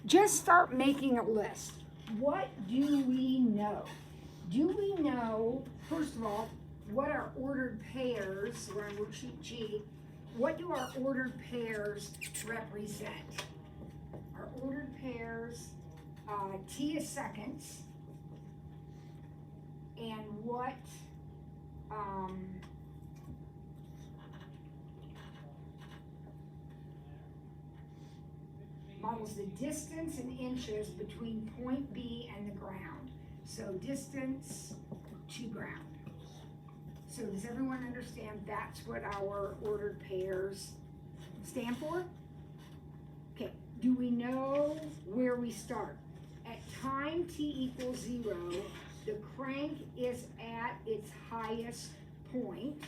Just start making a list. What do we know? Do we know, first of all, what our ordered pairs, we're on worksheet G, what do our ordered pairs represent? Our ordered pairs, T is seconds, and what, models the distance in inches between point B and the ground. So distance to ground. So does everyone understand that's what our ordered pairs stand for? Okay, do we know where we start? At time t equals 0, the crank is at its highest point,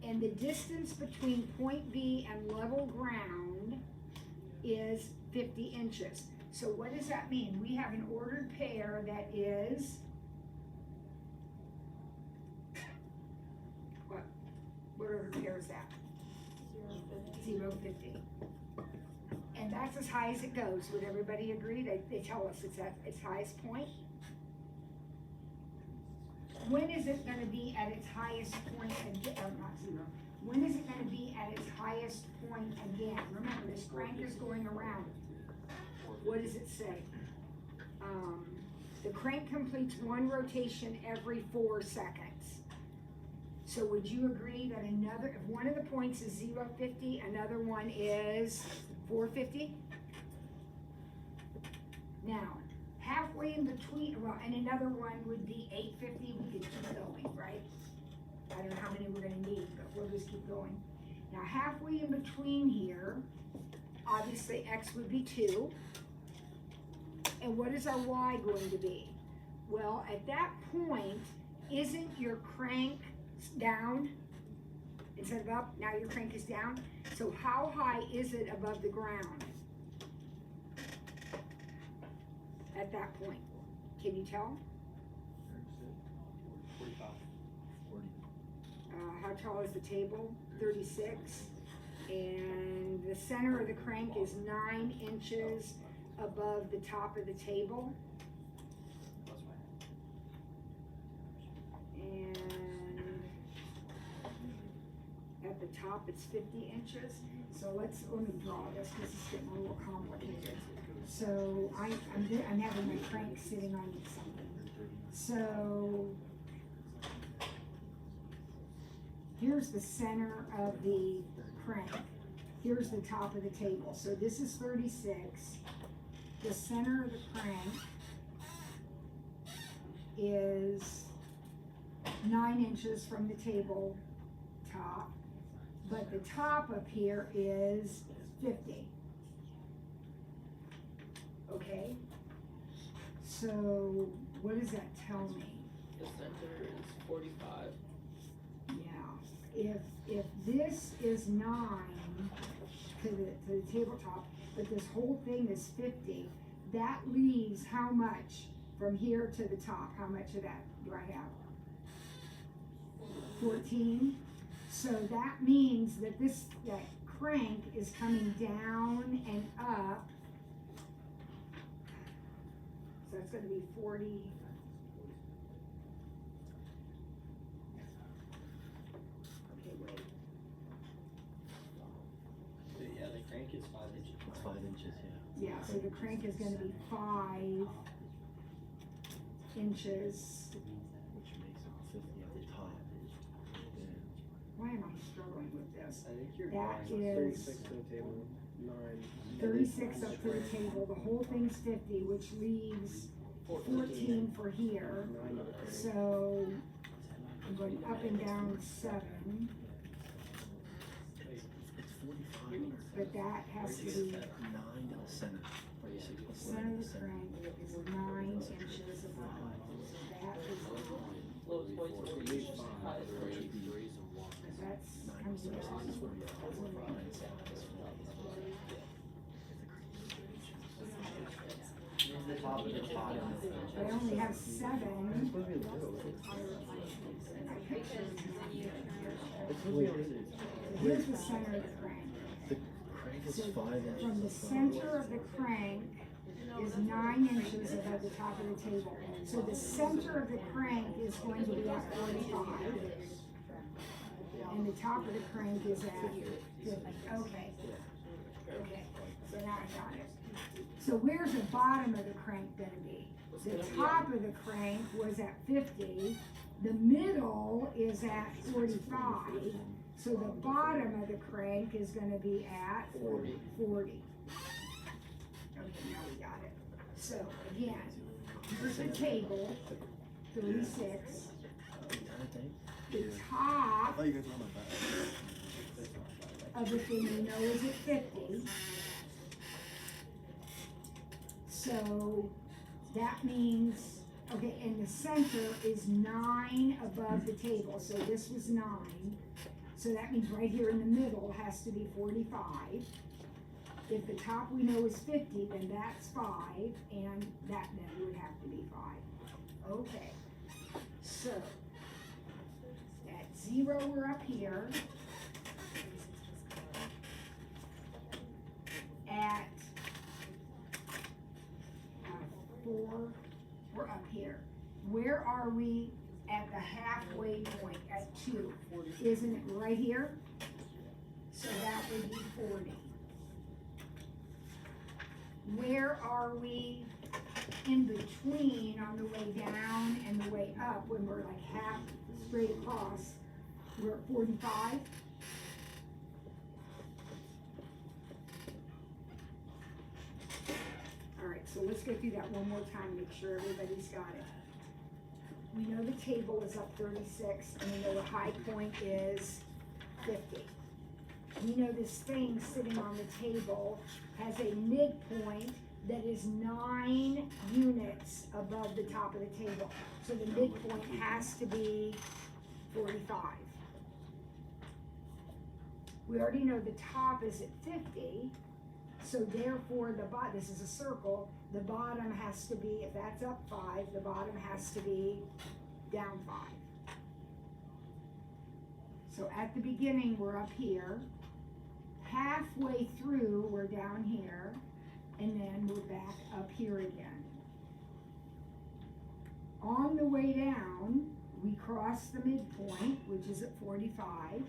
and the distance between point B and level ground is 50 inches. So what does that mean? We have an ordered pair that is, what ordered pair is that? 0, 50. And that's as high as it goes. Would everybody agree? They tell us it's at its highest point. When is it going to be at its highest point again? Not 0. When is it going to be at its highest point again? Remember, this crank is going around. What does it say? The crank completes one rotation every 4 seconds. So would you agree that if one of the points is 0.50, another one is 450? Now, halfway in between, well, and another one would be 850, we could keep going, right? I don't know how many we're gonna need, but we'll just keep going. Now, halfway in between here, obviously X would be 2. And what is our Y going to be? Well, at that point, isn't your crank down instead of up? Now your crank is down. So how high is it above the ground at that point? Can you tell? 45. 40. How tall is the table? 36. And the center of the crank is 9 inches above the top of the table. And at the top it's 50 inches. So let me draw this because it's getting a little complicated. So I'm having my crank sitting on something. So here's the center of the crank. Here's the top of the table. So this is 36. The center of the crank is 9 inches from the table top, but the top up here is 50. Okay? So what does that tell me? The center is 45. Yeah. If this is 9 to the tabletop, but this whole thing is 50, that leaves how much from here to the top? How much of that do I have? 14. So that means that that crank is coming down and up. So it's going to be 40. Okay, wait. Yeah, the crank is 5 inches. It's 5 inches, yeah. Yeah, so the crank is going to be 5 inches. Which makes it 50 at the top. Yeah. Why am I struggling with this? I think you're That drawing is 36 to the table, 9. 36 up to the table. The whole thing's 50, which leaves 14 for here. So I'm going up and down 7. It's 45. But that has to be 9 in the center. the center of the crank is 9 inches above. So that is Lowest point's 40 inches, highest point. that's comes to The top of the bottom. I only have 7. It's supposed to be little. I pictured. It's supposed to be little. Here's the center of the crank. The crank it's So 5 inches. from the that's not center what of the it's crank is 9 inches above the top of the table. So the center of the crank is going to be at 45. And the top of the crank is at 50. Okay. Okay, so now I got it. So where's the bottom of the crank gonna be? The top of the crank was at 50, the middle is at 45, so the bottom of the crank is gonna be at 40. Okay, now we got it. So again, here's the table, 36. The I top thought you guys were on the back. of the thing you know is at 50. So that means, okay, and the center is 9 above the table, so this was 9. So that means right here in the middle has to be 45. If the top we know is 50, then that's 5, and that then would have to be 5. Okay, so at 0 we're up here. At 4, we're up here. Where are we at the halfway point, at 2? Isn't it right here? So that would be 40. Where are we in between on the way down and the way up when we're like half straight across? We're at 45. Alright, so let's go through that one more time, make sure everybody's got it. We know the table is up 36, and we know the high point is 50. We know this thing sitting on the table has a midpoint that is 9 units above the top of the table. So the midpoint has to be 45. We already know the top is at 50. So therefore, this is a circle, the bottom has to be, if that's up 5, the bottom has to be down 5. So at the beginning, we're up here. Halfway through, we're down here. And then we're back up here again. On the way down, we cross the midpoint, which is at 45.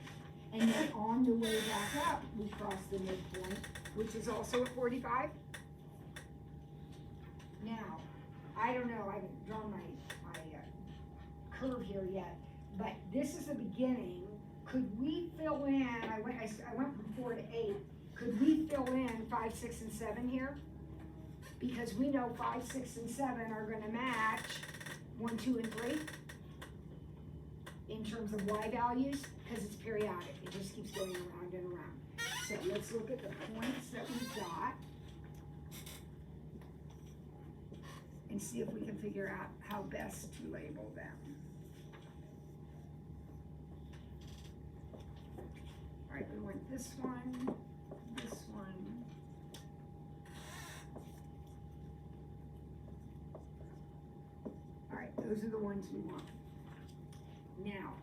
And then on the way back up, we cross the midpoint, which is also at 45. Now, I don't know, I haven't drawn my curve here yet, but this is the beginning. Could we fill in, I went from 4 to 8, could we fill in 5, 6, and 7 here? Because we know 5, 6, and 7 are gonna match 1, 2, and 3 in terms of Y values, because it's periodic, it just keeps going around and around. So let's look at the points that we've got and see if we can figure out how best to label them. All right, we want this one, this one. All right, those are the ones we want. Now,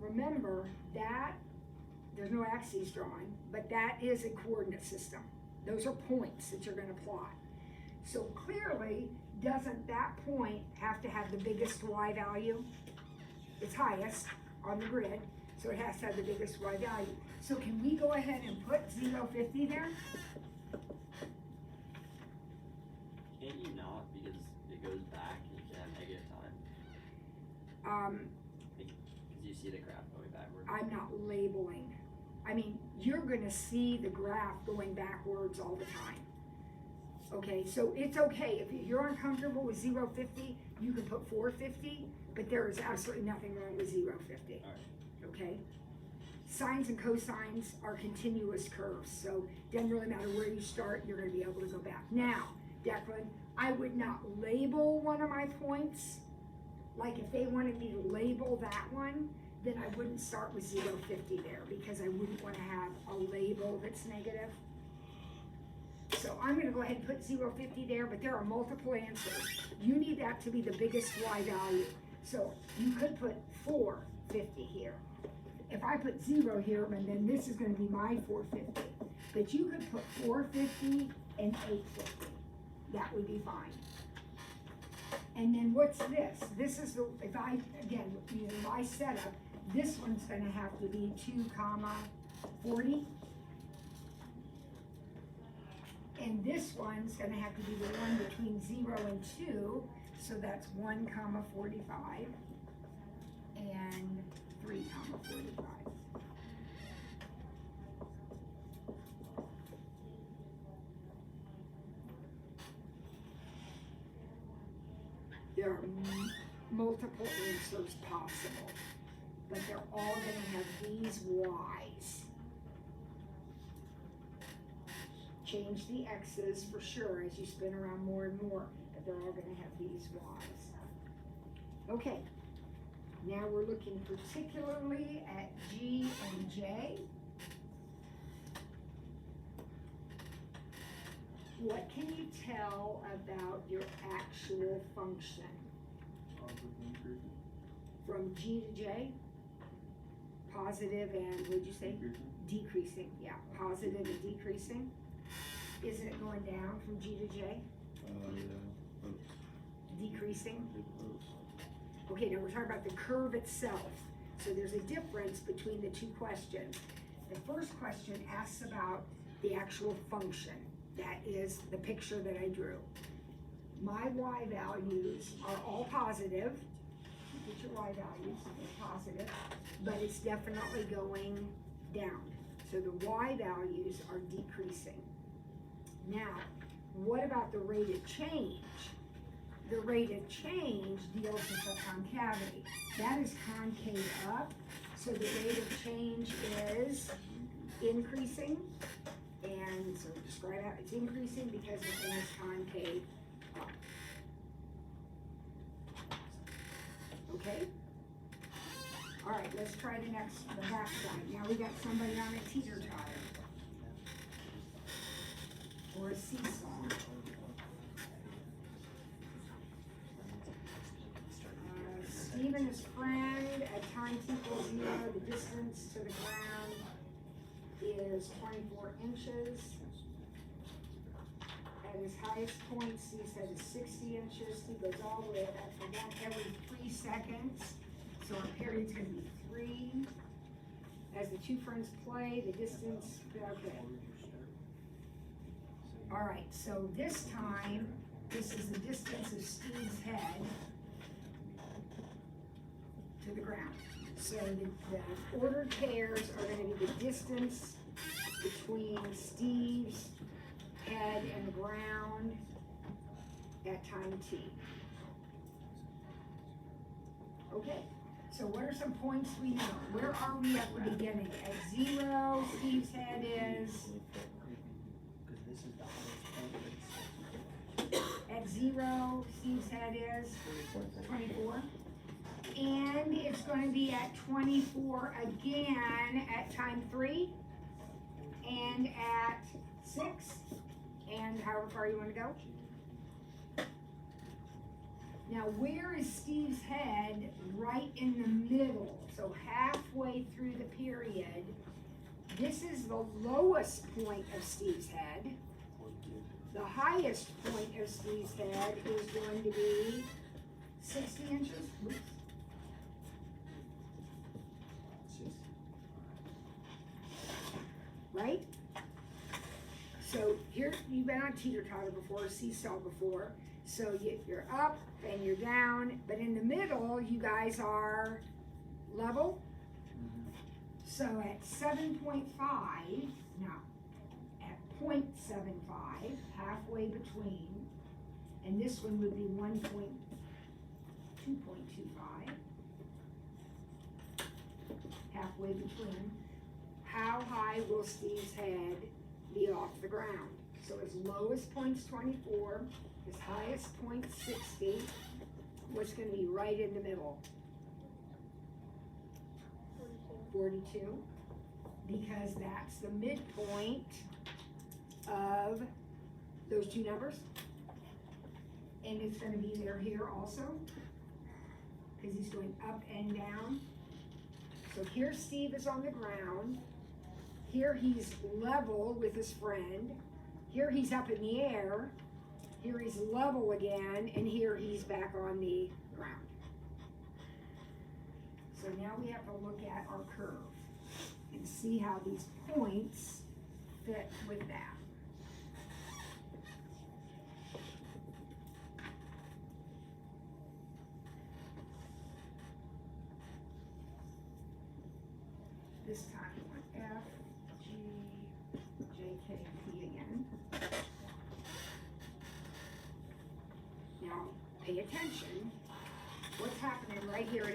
remember that there's no axes drawing, but that is a coordinate system. Those are points that you're gonna plot. So clearly, doesn't that point have to have the biggest Y value? It's highest on the grid, so it has to have the biggest Y value. So can we go ahead and put 0, 50 there? Can't you not, because it goes back, you can have negative time? Because you see the graph going backward. I'm not labeling. I mean, you're gonna see the graph going backwards all the time. Okay, so it's okay, if you're uncomfortable with 0, 50, you can put 450, but there is absolutely nothing wrong with 0, 50. Alright. Okay? Sines and cosines are continuous curves, so it doesn't really matter where you start, you're gonna be able to go back. Now, Declan, I would not label one of my points. Like if they wanted me to label that one, then I wouldn't start with 0, 50 there, because I wouldn't wanna have a label that's negative. So I'm gonna go ahead and put 0, 50 there, but there are multiple answers. You need that to be the biggest Y value. So you could put 450 here. If I put 0 here, and then this is gonna be my 450. but you could put 450 and 850. That would be fine. And then what's this? This is the, if I, again, using my setup, this one's gonna have to be 2,40. And this one's gonna have to be the one between 0 and 2, so that's 1,45 and 3,45. There are multiple answers possible, but they're all gonna have these Y's. Change the X's for sure as you spin around more and more, but they're all gonna have these Y's. Okay, now we're looking particularly at G and J. What can you tell about your actual function? From G to J? Positive and, what'd you say? Decreasing, yeah, positive and decreasing. Isn't it going down from G to J? Yeah. Decreasing? Okay, now we're talking about the curve itself. So there's a difference between the two questions. The first question asks about the actual function. That is the picture that I drew. My Y values are all positive. Get your Y values, they're positive, but it's definitely going down. So the Y values are decreasing. Now, what about the rate of change? The rate of change deals with the concavity. That is concave up, so the rate of change is increasing. And so just write out, it's increasing because the thing is concave up. Okay? All right, let's try the back side. Now we got somebody on a teeter-totter. Or a seesaw. Steve and his friend at time equals 0, the distance to the ground is 24 inches. At his highest point, Steve said is 60 inches. He goes all the way up and down every 3 seconds. So our period's gonna be 3. As the two friends play, the distance, okay. All right, so this time, this is the distance of Steve's head to the ground. So the ordered pairs are gonna be the distance between Steve's head and the ground at time t. Okay, so what are some points we know? Where are we at the beginning? At 0, Steve's head is? At 0, Steve's head is? 24. And it's going to be at 24 again at time 3 and at 6 and however far you want to go. Now where is Steve's head? Right in the middle, so halfway through the period. This is the lowest point of Steve's head. The highest point of Steve's head is going to be 60 inches. Oops. Right? So here, you've been on teeter-totter before, seesaw before. So you're up and you're down, but in the middle, you guys are level. So at 7.5, no, at 0.75, halfway between, and this one would be 2.25, halfway between. How high will Steve's head be off the ground? So his lowest point's 24, his highest point's 60. What's gonna be right in the middle? 42, because that's the midpoint of those two numbers. And it's gonna be there here also, because he's going up and down. So here Steve is on the ground. here he's level with his friend, here he's up in the air, here he's level again, and here he's back on the ground. So now we have to look at our curve and see how these points fit with that. This time we want F, G, J, K, P again. Now, pay attention. What's happening right here at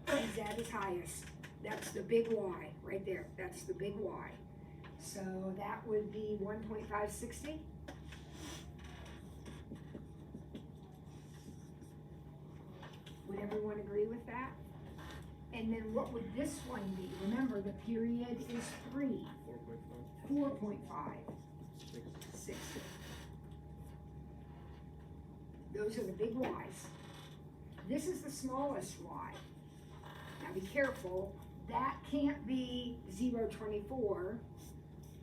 F? He's at his highest. That's the big Y right there. That's the big Y. So that would be 1.560. Would everyone agree with that? And then what would this one be? Remember, the period is 3. 4.5. 60. Those are the big Y's. This is the smallest Y. Now be careful, that can't be 0.24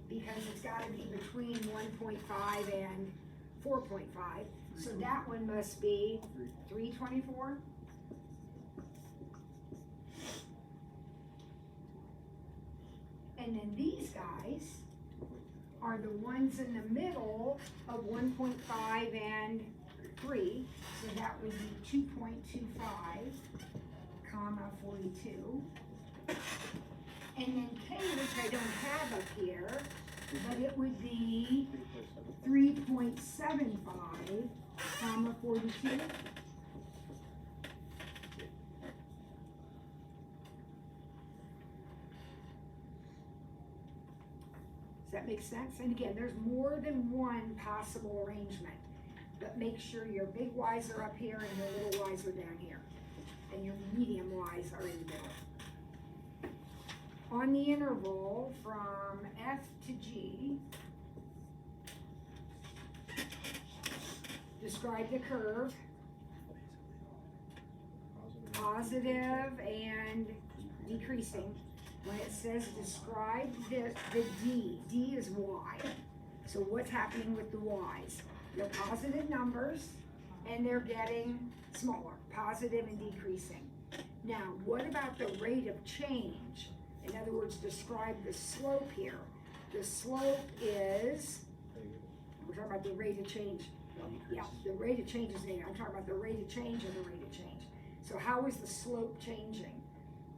because it's got to be between 1.5 and 4.5. So that one must be 3.24. And then these guys are the ones in the middle of 1.5 and 3. So that would be 2.25, comma 42. And then K, which I don't have up here, but it would be 3.75, comma 42. Does that make sense? And again, there's more than one possible arrangement, but make sure your big Y's are up here and your little Y's are down here, and your medium Y's are in the middle. On the interval from F to G, describe the curve, positive and decreasing. When it says describe the D, D is Y. So what's happening with the Y's? They're positive numbers and they're getting smaller, positive and decreasing. Now, what about the rate of change? In other words, describe the slope here. The slope is, we're talking about the rate of change. Yeah, the rate of change is negative. I'm talking about the rate of change and the rate of change. So how is the slope changing?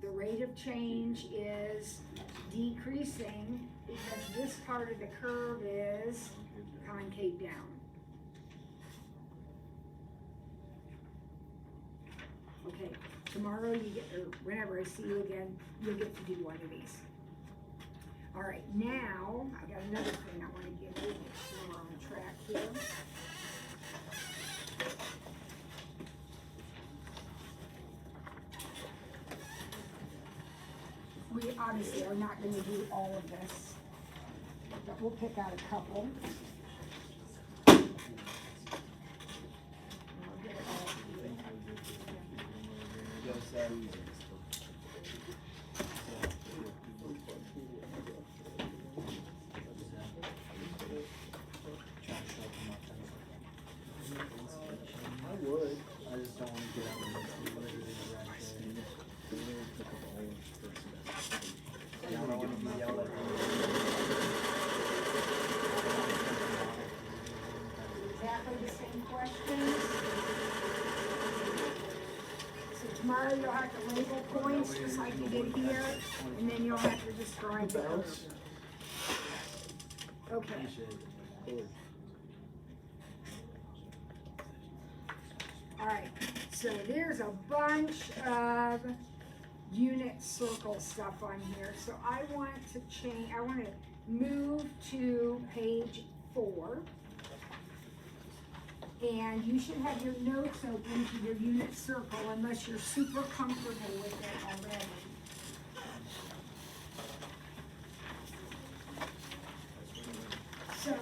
The rate of change is decreasing because this part of the curve is concave down. Okay, tomorrow you get, or whenever I see you again, you'll get to do one of these. All right, now I got another thing I want to give you, make sure we're on track here. We obviously are not going to do all of this, but we'll pick out a couple. And we'll get it all to you. I would. I just don't want to get out of this. I don't want to be yelled at. Exactly the same questions. So tomorrow you'll have to label points just like you did here, and then you'll have to describe the curve. Okay. All right, so there's a bunch of unit circle stuff on here. So I want to change, I want to move to page 4. And you should have your notes open to your unit circle unless you're super comfortable with it already. So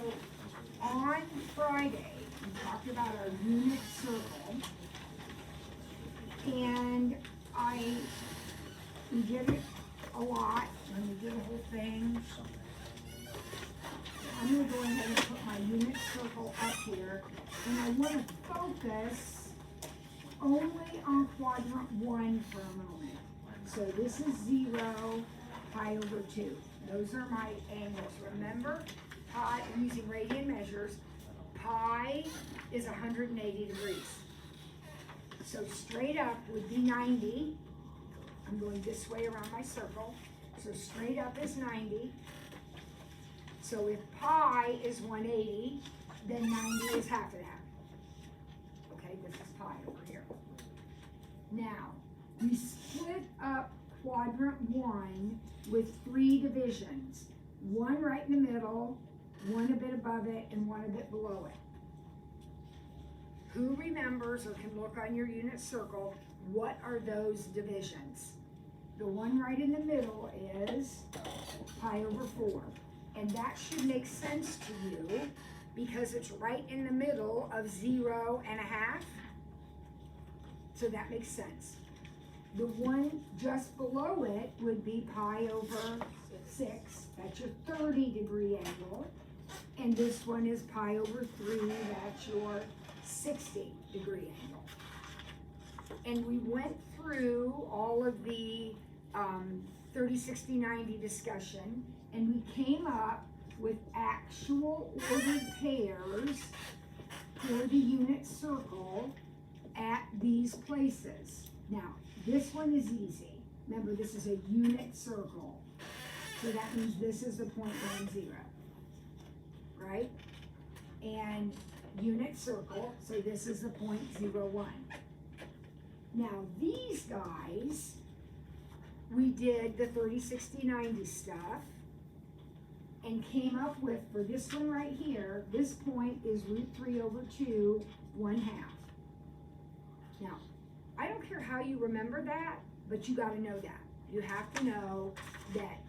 on Friday, we talked about our unit circle. And we did it a lot, let me do the whole thing. I'm gonna go ahead and put my unit circle up here, and I wanna focus only on quadrant 1 for a moment. So this is 0, pi over 2. Those are my angles. Remember, pi, I'm using radian measures. Pi is 180 degrees. So straight up would be 90. I'm going this way around my circle. So straight up is 90. So if pi is 180, then 90 is half of that. Okay, this is pi over here. Now, we split up quadrant 1 with 3 divisions. One right in the middle, one a bit above it, and one a bit below it. Who remembers or can look on your unit circle, what are those divisions? The one right in the middle is pi over 4. And that should make sense to you because it's right in the middle of 0 and a half. So that makes sense. The one just below it would be pi over 6. That's your 30-degree angle. And this one is pi over 3. That's your 60-degree angle. And we went through all of the 30, 60, 90 discussion, and we came up with actual ordered pairs for the unit circle at these places. Now, this one is easy. Remember, this is a unit circle. So that means this is the point 10, right? And unit circle, so this is the point 01. Now, these guys, we did the 30, 60, 90 stuff and came up with, for this one right here, this point is √3 over 2, 1/2. Now, I don't care how you remember that, but you gotta know that. You have to know that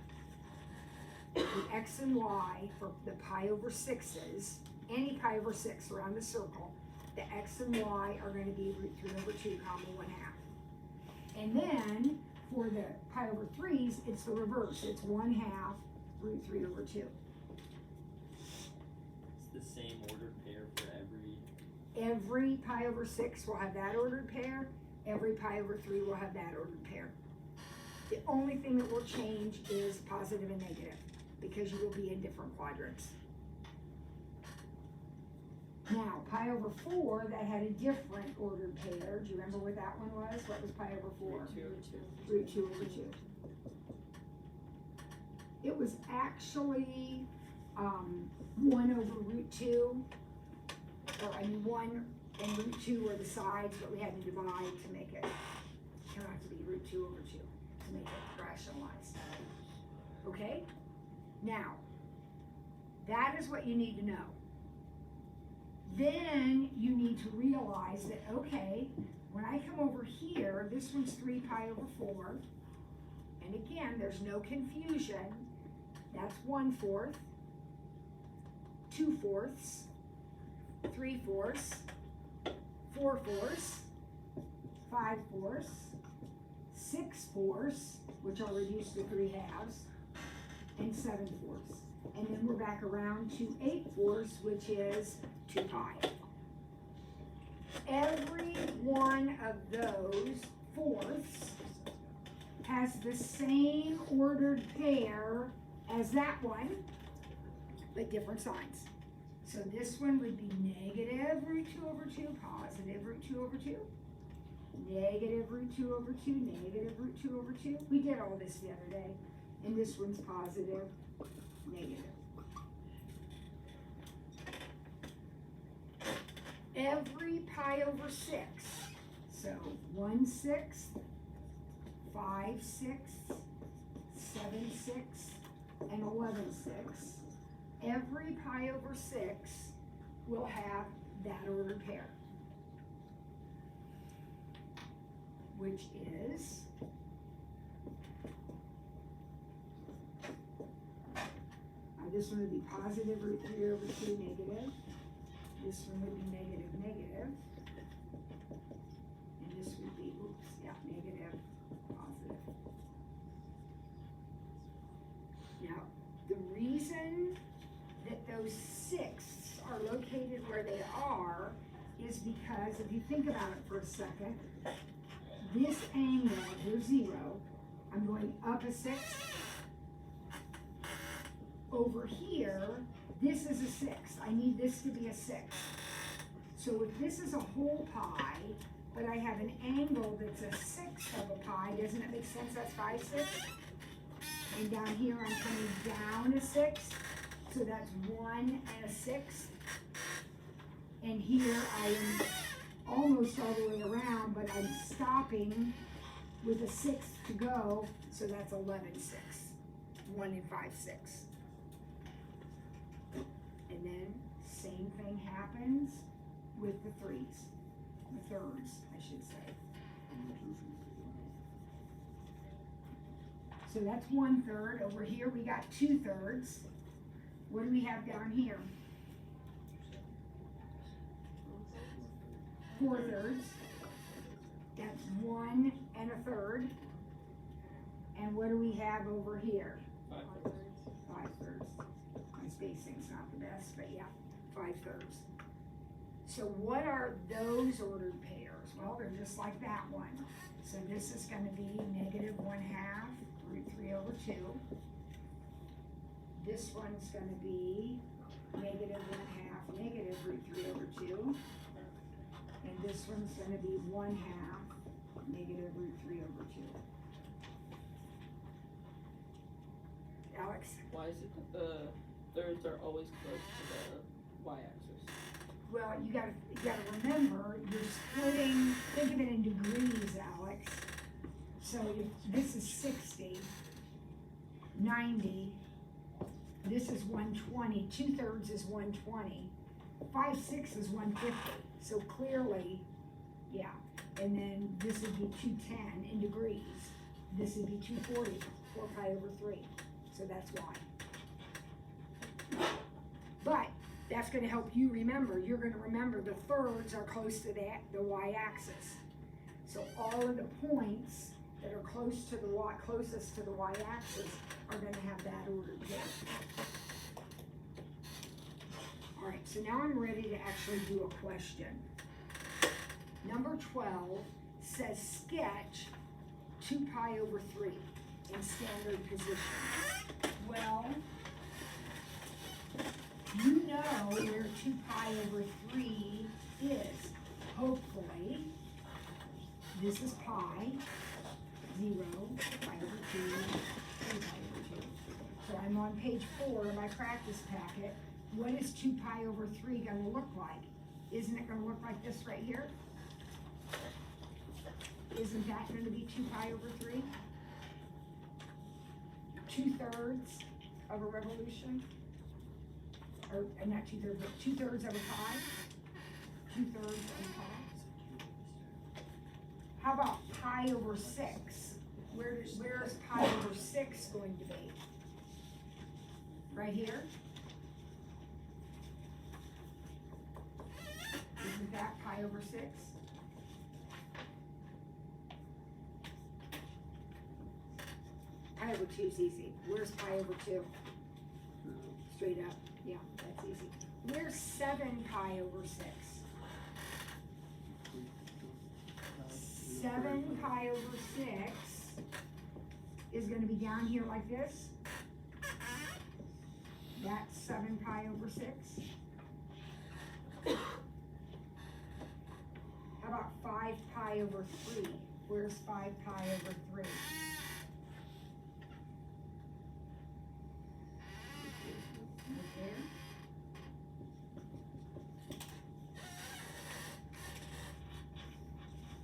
the x and y for the pi over 6s, any pi over 6 around the circle, the x and y are gonna be √3 over 2, 1/2. And then, for the pi over 3s, it's the reverse. It's 1/2 √3 over 2. It's the same ordered pair for every. Every pi over 6 will have that ordered pair. Every pi over 3 will have that ordered pair. The only thing that will change is positive and negative because you will be in different quadrants. Now, pi over 4, that had a different ordered pair. Do you remember what that one was? What was pi over 4? √2 over 2. It was actually 1 over √2, or I mean 1 and √2 were the sides, but we had to divide to make it turn out to be √2 over 2 to make it rationalized. Okay? Now, that is what you need to know. Then you need to realize that, okay, when I come over here, this one's 3 pi over 4. And again, there's no confusion. That's 1/4, 2/4, 3/4, 4/4, 5/4, 6/4, which are reduced to 3/2, and 7/4. And then we're back around to 8/4, which is 2 pi. Every one of those fourths has the same ordered pair as that one, but different signs. So this one would be negative √2 over 2, positive √2 over 2, negative √2 over 2, negative √2 over 2. We did all this the other day. And this one's positive, negative. Every pi over 6, so 1/6, 5/6, 7/6, and 11/6, every pi over 6 will have that ordered pair, which is this one would be positive √3 over 2, negative. This one would be negative, negative. And this would be, oops, yeah, negative, positive. where they are is because if you think about it for a second, this angle, here's 0, I'm going up a 6. Over here, this is a 6. I need this to be a 6. So if this is a whole pi, but I have an angle that's a 1/6 of a pi, doesn't it make sense? That's 5/6. And down here, I'm coming down a 6. So that's 1 and a 1/6. And here I am almost all the way around, but I'm stopping with a 6 to go. So that's 11/6. 1 and 5/6. And then same thing happens with the 3s, the 3rds, I should say. So that's 1/3. Over here we got 2/3. What do we have down here? 4/3. That's 1 and a 1/3. And what do we have over here? 5/3. My spacing's not the best, but yeah, 5/3. So what are those ordered pairs? Well, they're just like that one. So this is going to be -1/2 √3/2. This one's going to be -1/2 -√3/2. And this one's going to be 1/2 -√3/2. Alex? Why is it that the thirds are always close to the y-axis? Well, you gotta remember, you're splitting, think of it in degrees, Alex. So if this is 60, 90, this is 120, 2/3 is 120, 5/6 is 150. So clearly, yeah. And then this would be 210 in degrees. This would be 240, 4 pi over 3. So that's why. But that's going to help you remember. You're going to remember the thirds are close to the y-axis. So all of the points that are close to the closest to the y-axis are going to have that ordered pair. All right, so now I'm ready to actually do a question. Number 12 says sketch 2 pi over 3 in standard position. Well, you know where 2 pi over 3 is. Hopefully, this is pi, 0, pi over 2, 3 pi over 2. So I'm on page 4 of my practice packet. What is 2 pi over 3 going to look like? Isn't it going to look like this right here? Isn't that going to be 2 pi over 3? 2/3 of a revolution? Or not 2/3, but 2/3 of a pi? 2/3 of a pi? How about pi over 6? Where is pi over 6 going to be? Right here? Isn't that pi over 6? Pi over 2 is easy. Where's pi over 2? Straight up. Yeah, that's easy. Where's 7 pi over 6? 7 pi over 6 is going to be down here like this. That's 7 pi over 6. How about 5 pi over 3? Where's 5 pi over 3? Right there.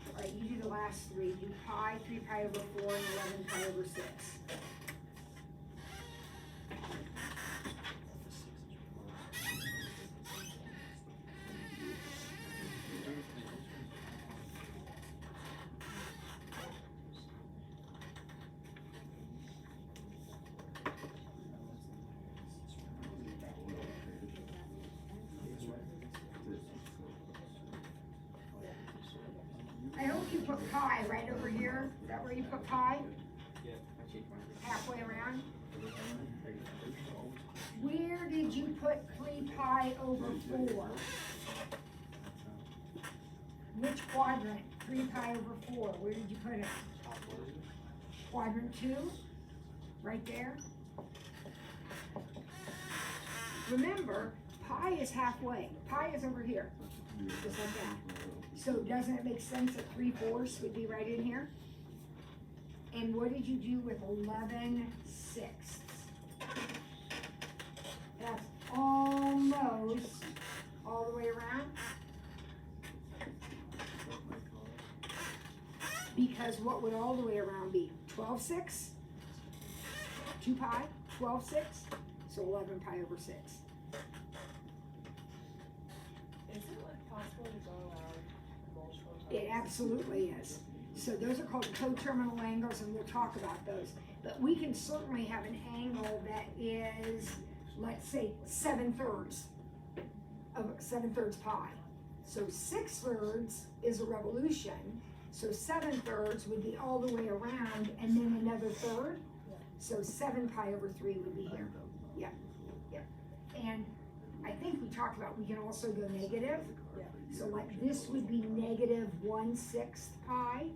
All right, you do the last 3. Do pi, 3 pi over 4, and 11 pi over 6. I hope you put pi right over here. Is that where you put pi? Halfway around? Where did you put 3 pi over 4? which quadrant? 3 pi over 4, where did you put it? Top one. Quadrant 2, right there. Remember, pi is halfway. Pi is over here, just like that. So doesn't it make sense that 3/4 would be right in here? And what did you do with 11/6? That's almost all the way around. Because what would all the way around be? 12/6? 2 pi, 12/6, so 11 pi over 6. Is it like possible to go around multiple times? It absolutely is. So those are called coterminal angles, and we'll talk about those. But we can certainly have an angle that is, let's say, 7/3 of 7/3 pi. So 6/3 is a revolution. So 7/3 would be all the way around, and then another third. So 7 pi over 3 would be here. Yeah, yeah. And I think we talked about we can also go negative. So like this would be negative 1/6 pi.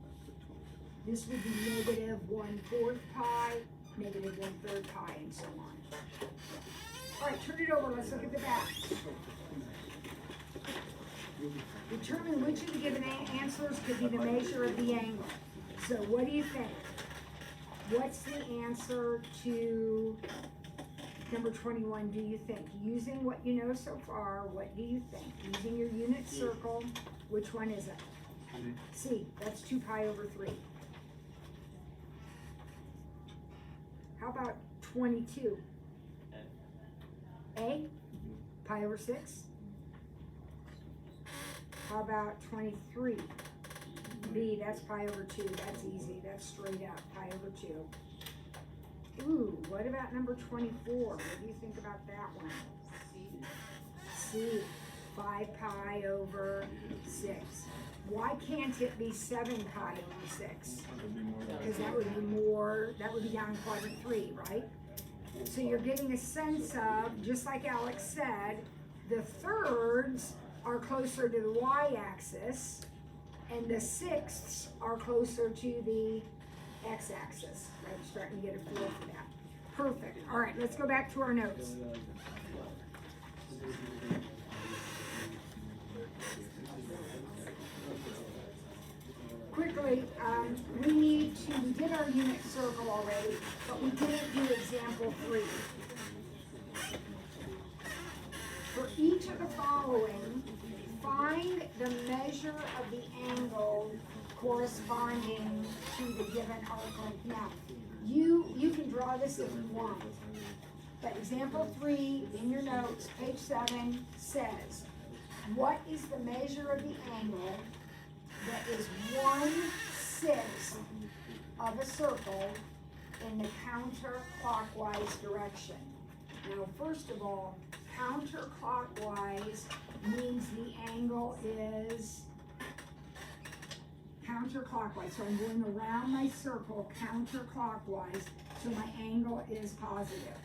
This would be negative 1/4 pi, negative 1/3 pi, and so on. All right, turn it over. Let's look at the back. Determine which of the given answers could be the measure of the angle. So what do you think? What's the answer to number 21, do you think? Using what you know so far, what do you think? Using your unit circle, which one is it? C, that's 2 pi over 3. How about 22? A, pi over 6. How about 23? B, that's pi over 2, that's easy, that's straight up, pi over 2. Ooh, what about number 24? What do you think about that one? C, 5 pi over 6. Why can't it be 7 pi over 6? Because that would be more, that would be down in quadrant 3, right? So you're getting a sense of, just like Alex said, the thirds are closer to the y-axis, and the sixths are closer to the x-axis. I'm starting to get a feel for that. Perfect. All right, let's go back to our notes. Quickly, we did our unit circle already, but we didn't do example 3. For each of the following, find the measure of the angle corresponding to the given arc length. Now, you can draw this if you want, but example 3 in your notes, page 7, says, what is the measure of the angle that is 1/6 of a circle in the counterclockwise direction? Now, first of all, counterclockwise means the angle is counterclockwise. So I'm going around my circle counterclockwise, so my angle is positive,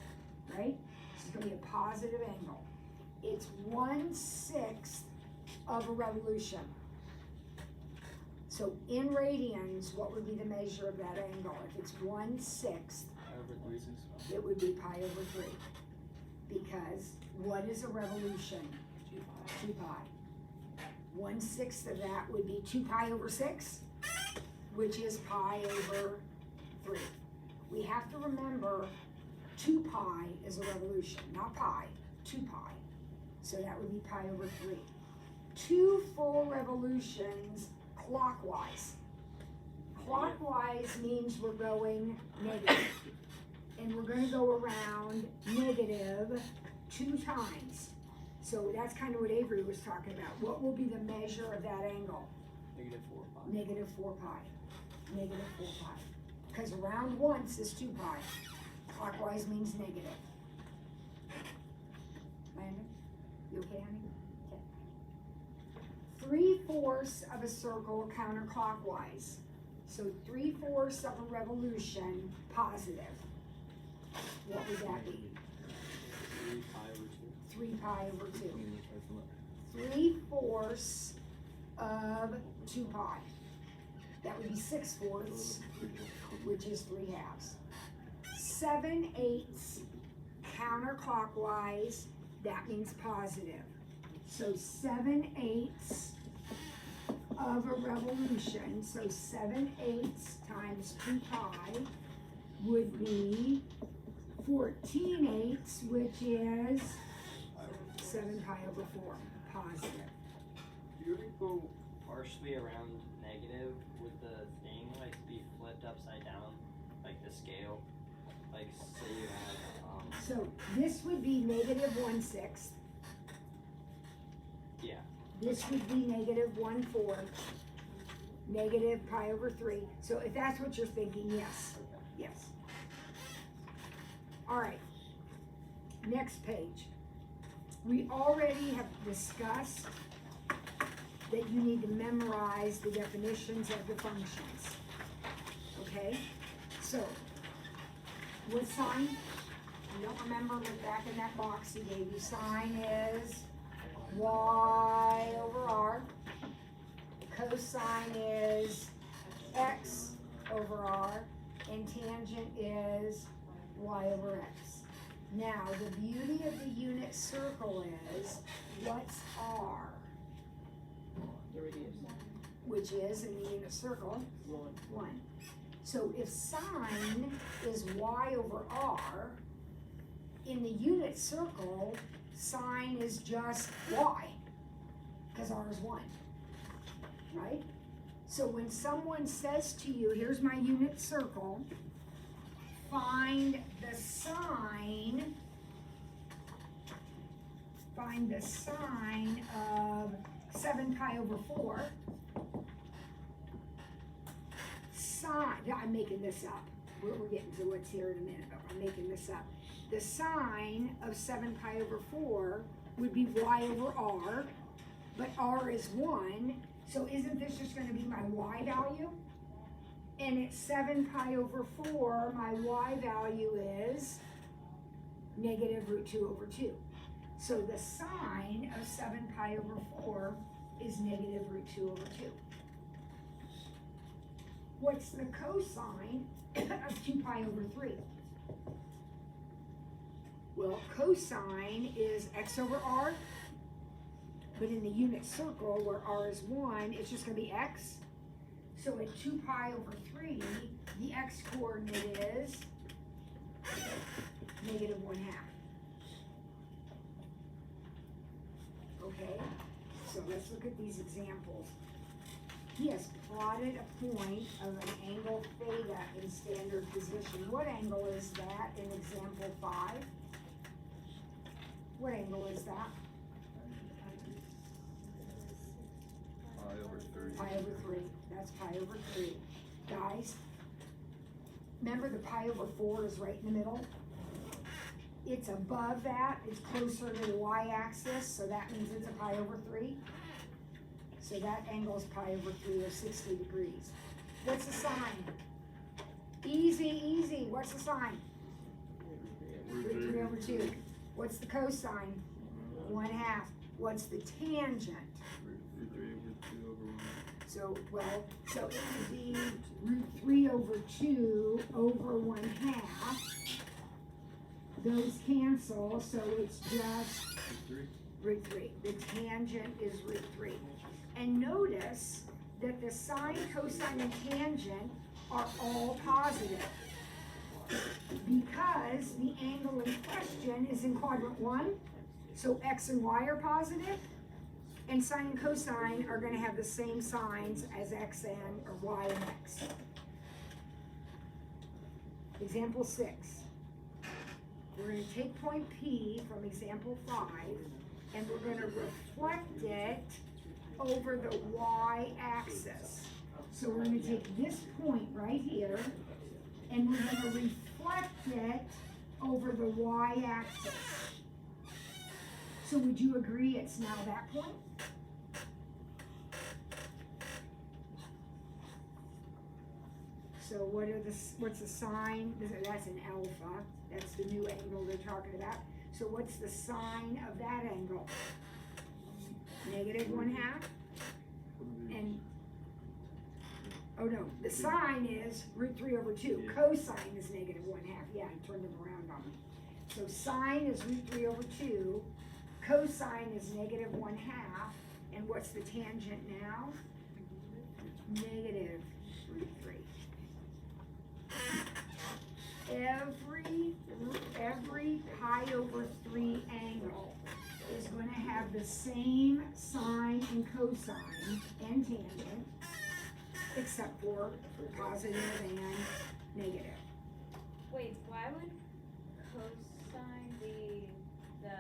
right? It's going to be a positive angle. It's 1/6 of a revolution. So in radians, what would be the measure of that angle? If it's 1/6, it would be pi over 3. Because what is a revolution? 2 pi. 1/6 of that would be 2 pi over 6, which is pi over 3. We have to remember 2 pi is a revolution, not pi, 2 pi. So that would be pi over 3. 2 full revolutions clockwise. Clockwise means we're going negative. And we're going to go around negative 2 times. So that's kind of what Avery was talking about. What will be the measure of that angle? Negative 4 pi. Negative 4 pi. Negative 4 pi. Because around once is 2 pi. Clockwise means negative. Landon? You okay, honey? Okay. 3/4 of a circle counterclockwise. So 3/4 of a revolution positive. What would that be? 3 pi over 2. 3 pi over 2. 3/4 of 2 pi. That would be 6/4, which is 3/2. 7/8 counterclockwise, that means positive. So 7/8 of a revolution, so 7/8 times 2 pi would be 14/8, which is 7 pi over 4, positive. Do you ever go partially around negative with the thing, like be flipped upside down, like the scale? Like say you had, So this would be negative 1/6. yeah. This would be negative 1/4, negative pi over 3. So if that's what you're thinking, yes, yes. All right, next page. We already have discussed that you need to memorize the definitions of the functions. Okay, so what sign? You don't remember, look back in that box he gave you. Sine is y over r. Cosine is x over r. And tangent is y over x. Now, the beauty of the unit circle is, what's r? The radius. Which is, in the unit circle, 1. So if sine is y over r, in the unit circle, sine is just y, because r is 1, right? So when someone says to you, here's my unit circle, find the sine of 7 pi over 4, sine, I'm making this up, we're getting to what's here in a minute, but I'm making this up. The sine of 7 pi over 4 would be y over r, but r is 1, so isn't this just gonna be my y value? And at 7 pi over 4, my y value is negative root 2 over 2. So the sine of 7 pi over 4 is negative root 2 over 2. What's the cosine of 2 pi over 3? Well, cosine is x over r, but in the unit circle where r is 1, it's just gonna be x. So at 2 pi over 3, the x coordinate is negative 1/2. Okay, so let's look at these examples. He has plotted a point of an angle theta in standard position. What angle is that in example 5? What angle is that? Pi over 3. Pi over 3. That's pi over 3. Guys, remember the pi over 4 is right in the middle? It's above that, it's closer to the y-axis, so that means it's a pi over 3. So that angle is pi over 3 or 60 degrees. What's the sine? Easy, easy. What's the sine? Root 3 over 2. What's the cosine? 1/2. What's the tangent? Root 3 over 2 over 1. So, well, so it would be root 3 over 2 over 1/2. Those cancel, so it's just root 3. The tangent is root 3. And notice that the sine, cosine, and tangent are all positive, because the angle in question is in quadrant 1, so x and y are positive, and sine and cosine are gonna have the same signs as x and, or y and x. Example 6. We're gonna take point P from example 5, and we're gonna reflect it over the y-axis. So we're gonna take this point right here, and we're gonna reflect it over the y-axis. So would you agree it's now that point? So what's the sine? That's an alpha. That's the new angle they're talking about. So what's the sine of that angle? Negative 1/2? then, oh no, the sine is root 3 over 2. Yeah. Cosine is negative 1/2. Yeah, I turned it around on me. So sine is root 3 over 2. Cosine is negative 1/2. And what's the tangent now? Negative root 3. Every pi over 3 angle is going to have the same sine and cosine and tangent, except for positive and negative. Wait, why would cosine be the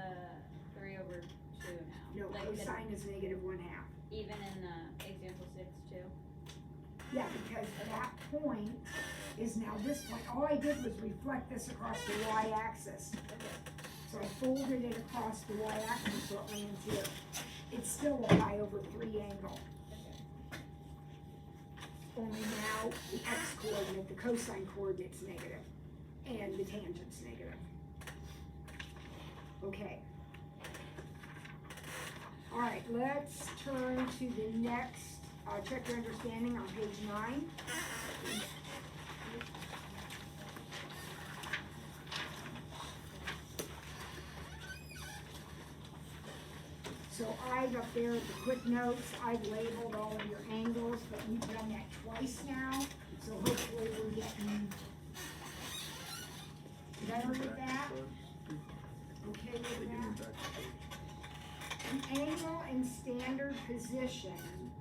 3 over 2 now? No, Like the- cosine is negative 1/2. even in the example 6 too? Yeah, because that point is now this point. All I did was reflect this across the y-axis. So I folded it across the y-axis so it lands here. It's still a pi over 3 angle. Only now the x-coordinate, the cosine coordinate's negative, and the tangent's negative. Okay. All right, let's turn to the next, check your understanding on page 9. So I've up there at the quick notes, I've labeled all of your angles, but we've done that twice now, so hopefully we're getting better with that. Okay with that? An angle in standard position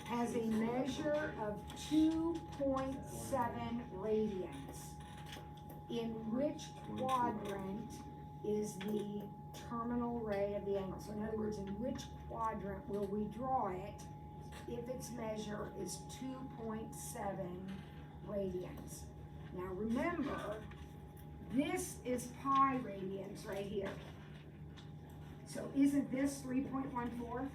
has a measure of 2.7 radians. In which quadrant is the terminal ray of the angle? So in other words, in which quadrant will we draw it if its measure is 2.7 radians? Now remember, this is pi radians right here. So isn't this 3.14?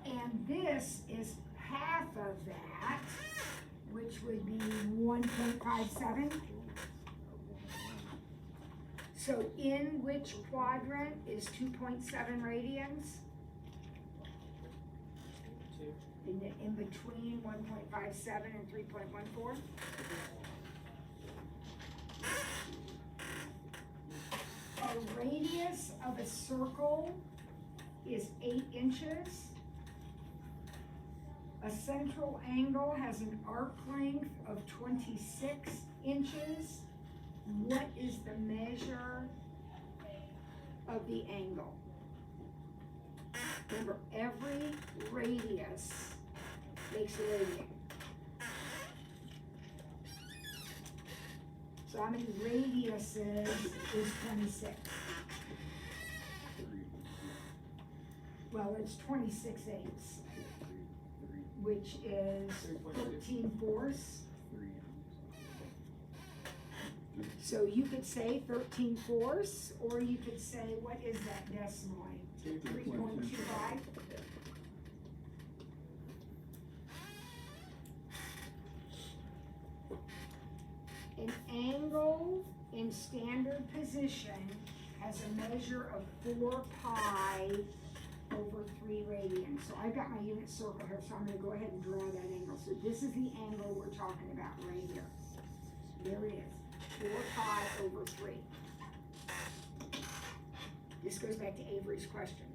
And this is half of that, which would be 1.57. So in which quadrant is 2.7 radians? In between 1.57 and 3.14? A radius of a circle is 8 inches. A central angle has an arc length of 26 inches. What is the measure of the angle? Remember, every radius makes a radian. So how many radiuses is 26? Well, it's 26 eighths, which is 13 fourths. So you could say 13 fourths, or you could say, what is that decimal? 3.25? An angle in standard position has a measure of 4 pi over 3 radians. So I've got my unit circle here, so I'm going to go ahead and draw that angle. So this is the angle we're talking about right here. There it is, 4 pi over 3. This goes back to Avery's question.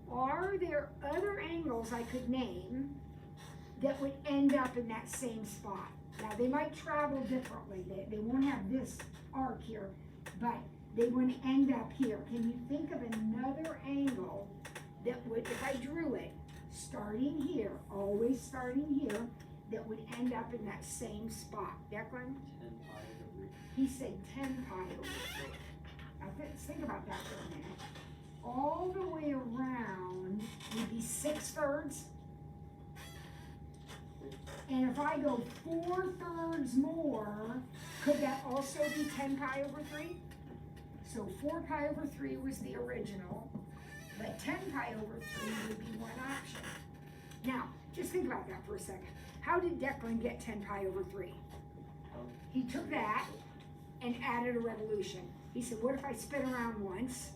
Are there other angles I could name that would end up in that same spot? Now, they might travel differently. They won't have this arc here, but they would end up here. Can you think of another angle that would, if I drew it, starting here, always starting here, that would end up in that same spot? Declan? 10 pi over 3. He said 10 pi over 3. Now, think about that for a minute. All the way around would be 6/3. And if I go 4/3 more, could that also be 10 pi over 3? So 4 pi over 3 was the original, but 10 pi over 3 would be one option. Now, just think about that for a second. How did Declan get 10 pi over 3? He took that and added a revolution. He said, what if I spin around once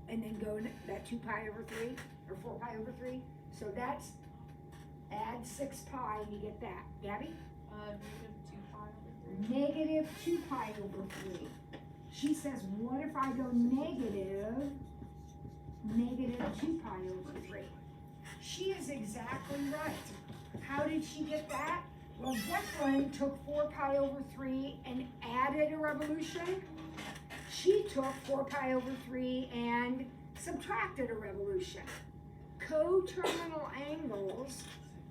and then go that 2 pi over 3? or 4 pi over 3. So that's, add 6 pi and you get that. Gabby? Negative 2 pi over 3. Negative 2 pi over 3. She says, what if I go negative 2 pi over 3? She is exactly right. How did she get that? Well, Declan took 4 pi over 3 and added a revolution. She took 4 pi over 3 and subtracted a revolution. Coterminal angles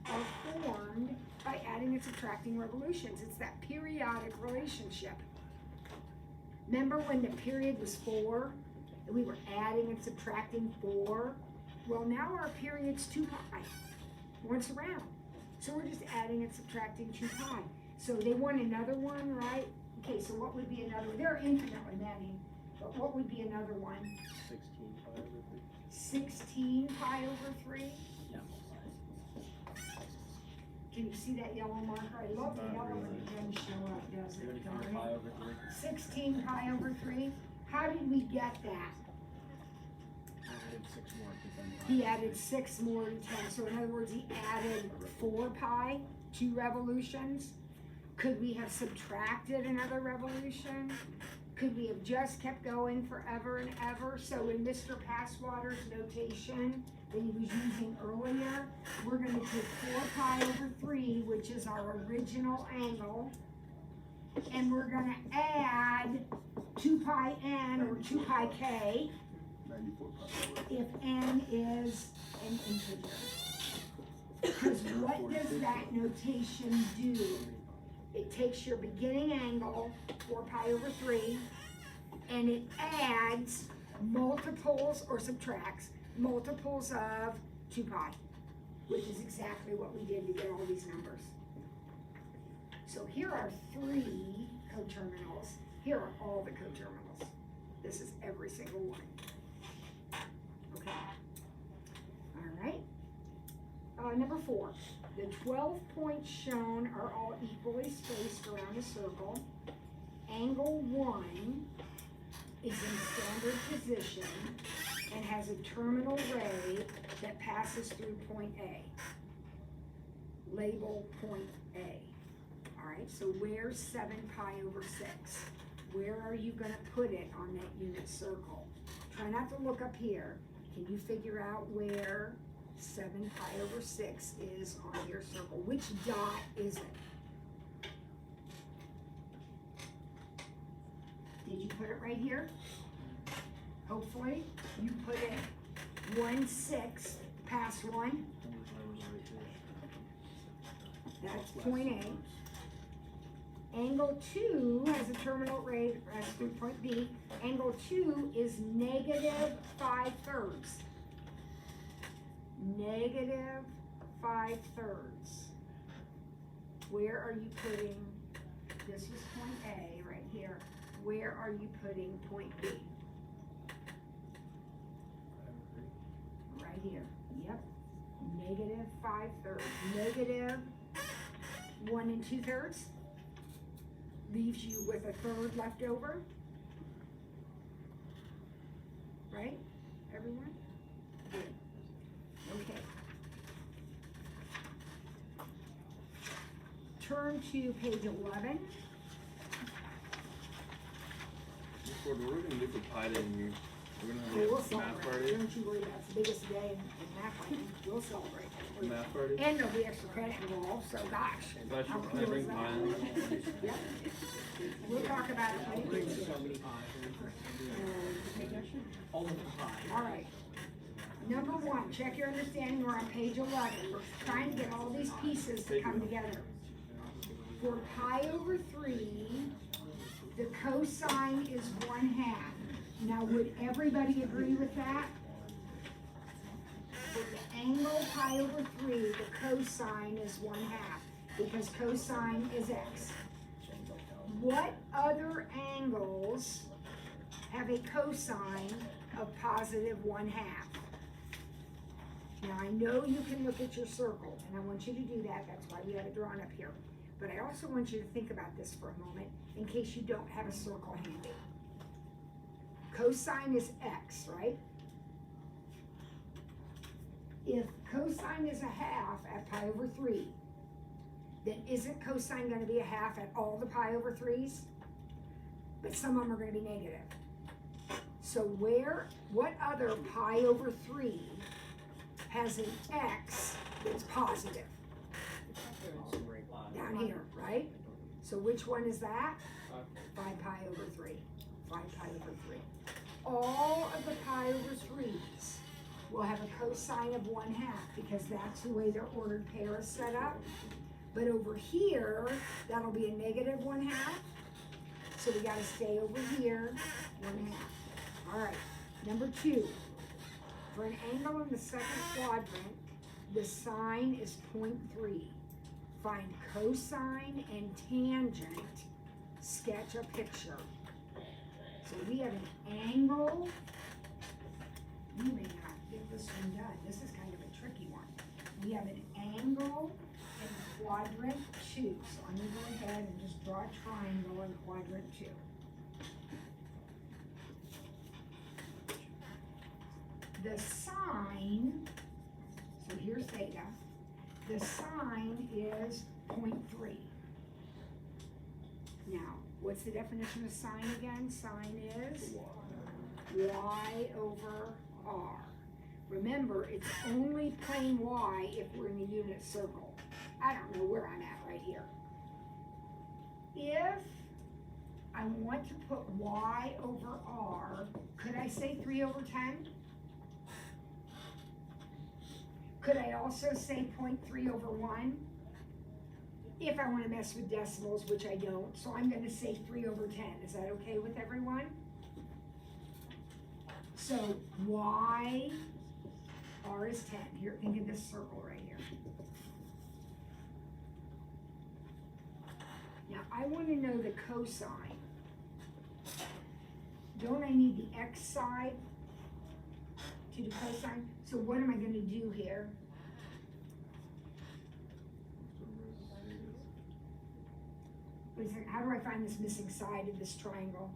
are formed by adding and subtracting revolutions. It's that periodic relationship. Remember when the period was 4 and we were adding and subtracting 4? Well, now our period's 2 pi once around. So we're just adding and subtracting 2 pi. So they want another one, right? Okay, so what would be another one? There are infinitely many, but what would be another one? 16 pi over 3. 16 pi over 3? Yeah. Can you see that yellow marker? I love the Not yellow when really. it doesn't show up, does it? 34 Darn pi it. over 3. 16 pi over 3? How did we get that? I added 6 more to 10 pi. He added 6 more to 10. So in other words, he added 4 pi, 2 revolutions. Could we have subtracted another revolution? Could we have just kept going forever and ever? So in Mr. Passwater's notation that he was using earlier, we're going to take 4 pi over 3, which is our original angle, and we're going to add 2 pi n or 2 pi k 94 pi. if n is an integer. Because what does that notation do? It takes your beginning angle, 4 pi over 3, and it adds multiples or subtracts multiples of 2 pi, which is exactly what we did to get all these numbers. So here are 3 coterminals. Here are all the coterminals. This is every single one. Okay. All right. Number 4. The 12 points shown are all equally spaced around a circle. Angle 1 is in standard position and has a terminal ray that passes through point A. Label point A. Alright, so where's 7 pi over 6? Where are you going to put it on that unit circle? Try not to look up here. Can you figure out where 7 pi over 6 is on your circle? Which dot is it? Did you put it right here? Hopefully, you put it 1/6 past 1. That's point A. Angle 2 has a terminal ray that passes through point B. Angle 2 is negative 5/3. Negative 5/3. Where are you putting, this is point A right here. Where are you putting point B? Right here. Yep. Negative 5/3. Negative 1 2/3 leaves you with a third left over. Right? Everyone? Good. Okay. Turn to page 11. We're gonna do for Pi Day and you. We're gonna We'll have a math celebrate. party. Don't you worry, that's the biggest day in math land. We'll celebrate. Math party. And there'll be extra credit involved, so gosh. But How can cool I is bring that? Pi in? Yep. We'll talk about it when it gets here. So many pies. All of the pies. All right. Number 1, check your understanding. We're on page 11. We're trying to get all these pieces to come together. For pi over 3, the cosine is 1/2. Now, would everybody agree with that? For the angle pi over 3, the cosine is 1/2 because cosine is x. What other angles have a cosine of positive 1/2? Now, I know you can look at your circle, and I want you to do that. That's why we have it drawn up here. But I also want you to think about this for a moment in case you don't have a circle handy. Cosine is x, right? if cosine is a half at pi over 3, then isn't cosine gonna be a half at all the pi over 3's? But some of them are gonna be negative. So what other pi over 3 has an x that's positive? Down here, right? So which one is that? 5 pi over 3. 5 pi over 3. All of the pi over 3's will have a cosine of 1/2 because that's the way their ordered pair is set up. But over here, that'll be a negative 1/2. So we gotta stay over here, 1/2. All right, number 2. For an angle in the second quadrant, the sine is 0.3. Find cosine and tangent, sketch a picture. So we have an angle. You may not get this one done. This is kind of a tricky one. We have an angle in quadrant 2. So I'm gonna go ahead and just draw a triangle in quadrant 2. The sine, so here's theta. The sine is 0.3. Now, what's the definition of sine again? Sine is y over r. Remember, it's only plain y if we're in the unit circle. I don't know where I'm at right here. If I want to put y over r, could I say 3 over 10? Could I also say 0.3 over 1? If I want to mess with decimals, which I don't, so I'm going to say 3 over 10. Is that okay with everyone? So y, r is 10. Here, think of this circle right here. Now, I want to know the cosine. Don't I need the x side to do cosine? So what am I going to do here? Wait a second, how do I find this missing side of this triangle?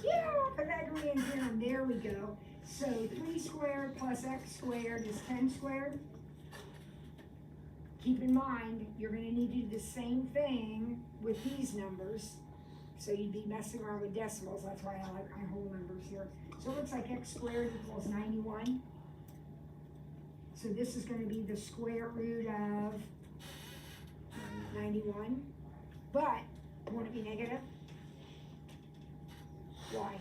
Yeah, Pythagorean theorem, there we go. So 3 squared plus x squared is 10 squared. Keep in mind, you're going to need to do the same thing with these numbers. So you'd be messing around with decimals, that's why I like my whole numbers here. So it looks like x squared equals 91. So this is going to be the square root of 91. But, won't it be negative? Why?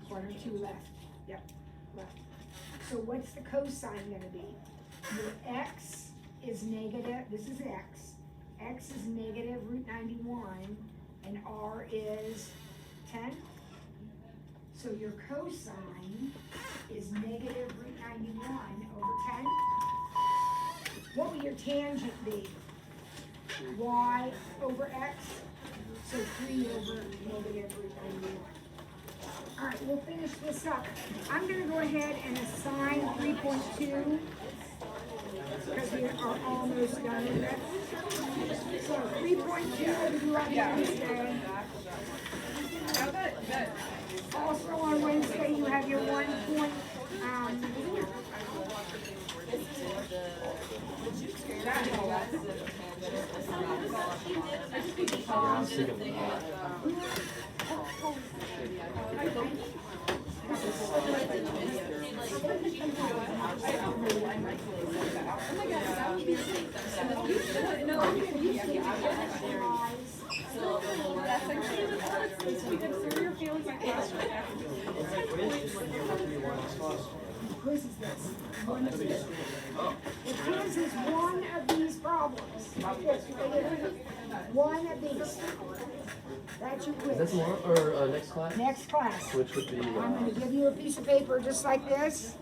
Quadrant 2 left. Yep, left. So what's the cosine going to be? Your x is negative, this is x. X is negative root 91, and r is 10. So your cosine is negative root 91 over 10. What will your tangent be? Y over x. So 3 over negative root 91. All right, we'll finish this up. I'm going to go ahead and assign 3.2 because we are almost done with it. So 3.2 will be right Wednesday. Also on Wednesday, you have your 1 point. Quiz is this. One of these. The quiz is one of these problems. Like this. One of these. That's your quiz. Is that tomorrow or next class? Next class. Which would be. I'm going to give you a piece of paper just like this.